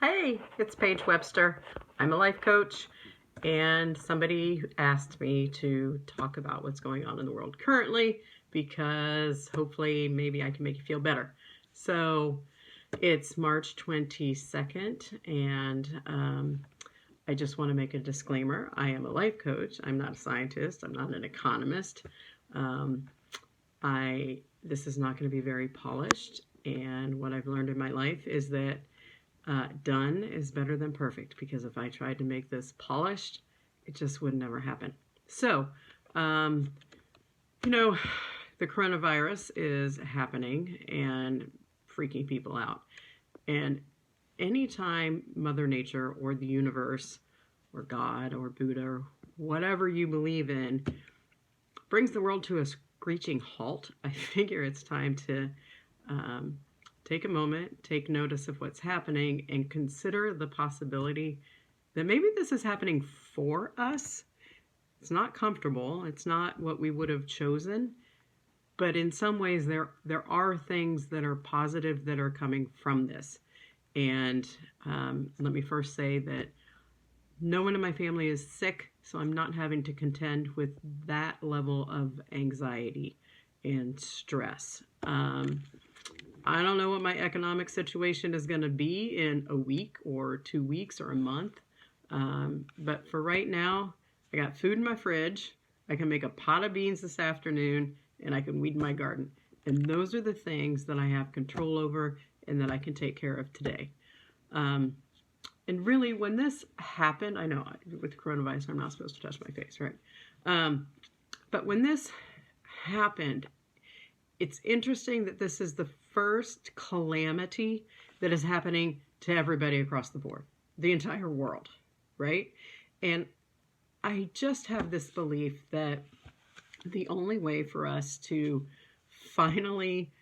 Hey, it's Paige Webster. I'm a life coach, and somebody asked me to talk about what's going on in the world currently because hopefully maybe I can make you feel better. So it's March 22nd, and I just want to make a disclaimer. I am a life coach. I'm not a scientist. I'm not an economist. Um, this is not going to be very polished, and what I've learned in my life is that done is better than perfect, because if I tried to make this polished, it just would never happen. So, um, you know, the coronavirus is happening and freaking people out. And anytime Mother Nature or the universe or God or Buddha or whatever you believe in brings the world to a screeching halt, I figure it's time to take a moment, take notice of what's happening, and consider the possibility that maybe this is happening for us. It's not comfortable. It's not what we would have chosen. But in some ways, there are things that are positive that are coming from this. And let me first say that no one in my family is sick, so I'm not having to contend with that level of anxiety and stress. I don't know what my economic situation is going to be in a week or 2 weeks or a month. But for right now, I got food in my fridge. I can make a pot of beans this afternoon, and I can weed my garden. And those are the things that I have control over and that I can take care of today. And really, when this happened, I know with coronavirus, I'm not supposed to touch my face, right? But when this happened, it's interesting that this is the first calamity that is happening to everybody across the board, the entire world, right? And I just have this belief that the only way for us to finally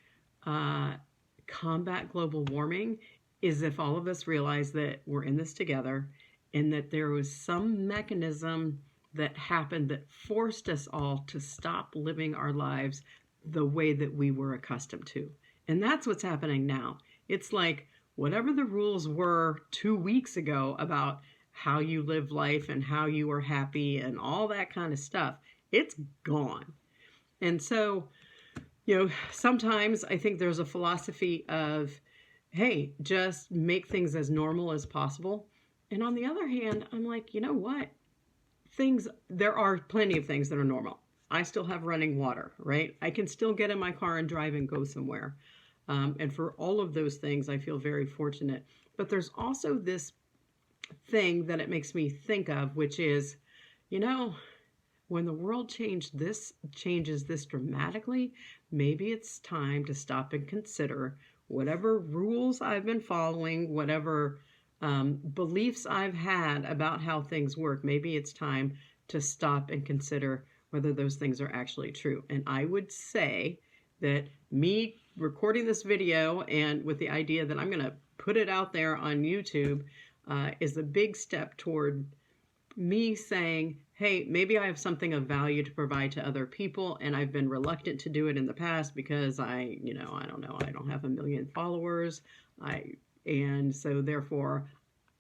combat global warming is if all of us realize that we're in this together, and that there was some mechanism that happened that forced us all to stop living our lives the way that we were accustomed to. And that's what's happening now. It's like whatever the rules were 2 weeks ago about how you live life and how you are happy and all that kind of stuff, it's gone. And so, sometimes I think there's a philosophy of, hey, just make things as normal as possible. And on the other hand, I'm like, you know what? There are plenty of things that are normal. I still have running water, right? I can still get in my car and drive and go somewhere. And for all of those things, I feel very fortunate. But there's also this thing that it makes me think of, which is, when the world changes this dramatically, maybe it's time to stop and consider whatever rules I've been following, whatever beliefs I've had about how things work. Maybe it's time to stop and consider whether those things are actually true. And I would say that me recording this video and with the idea that I'm going to put it out there on YouTube is a big step toward me saying, hey, maybe I have something of value to provide to other people, and I've been reluctant to do it in the past because I don't know, I don't have 1 million followers. And so therefore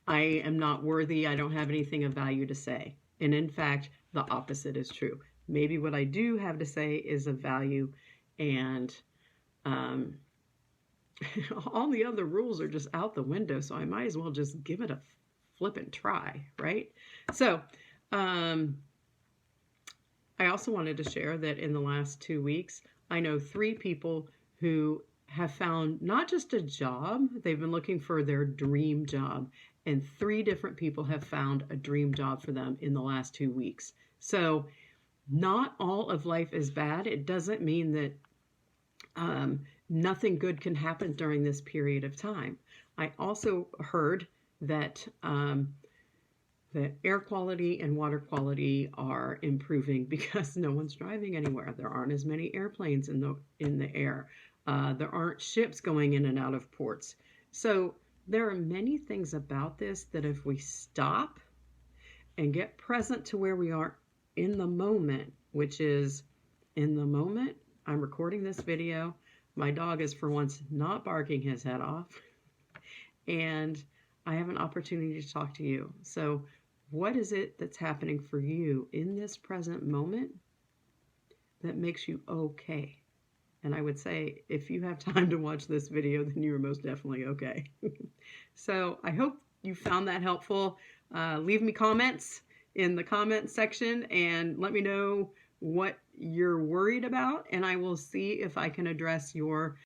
I am not worthy. I don't have anything of value to say. And in fact, the opposite is true. Maybe what I do have to say is of value, and all the other rules are just out the window, so I might as well just give it a flippin' try, right? So I also wanted to share that in the last 2 weeks, I know 3 people who have found not just a job, they've been looking for their dream job, and 3 different people have found a dream job for them in the last 2 weeks. So not all of life is bad. It doesn't mean that nothing good can happen during this period of time. I also heard that the air quality and water quality are improving because no one's driving anywhere. There aren't as many airplanes in the air. There aren't ships going in and out of ports. So there are many things about this that if we stop and get present to where we are in the moment, which is in the moment, I'm recording this video. My dog is for once not barking his head off. And I have an opportunity to talk to you. So, what is it that's happening for you in this present moment that makes you okay? And I would say, if you have time to watch this video, then you are most definitely okay. So I hope you found that helpful. Leave me comments in the comment section and let me know what you're worried about, and I will see if I can address your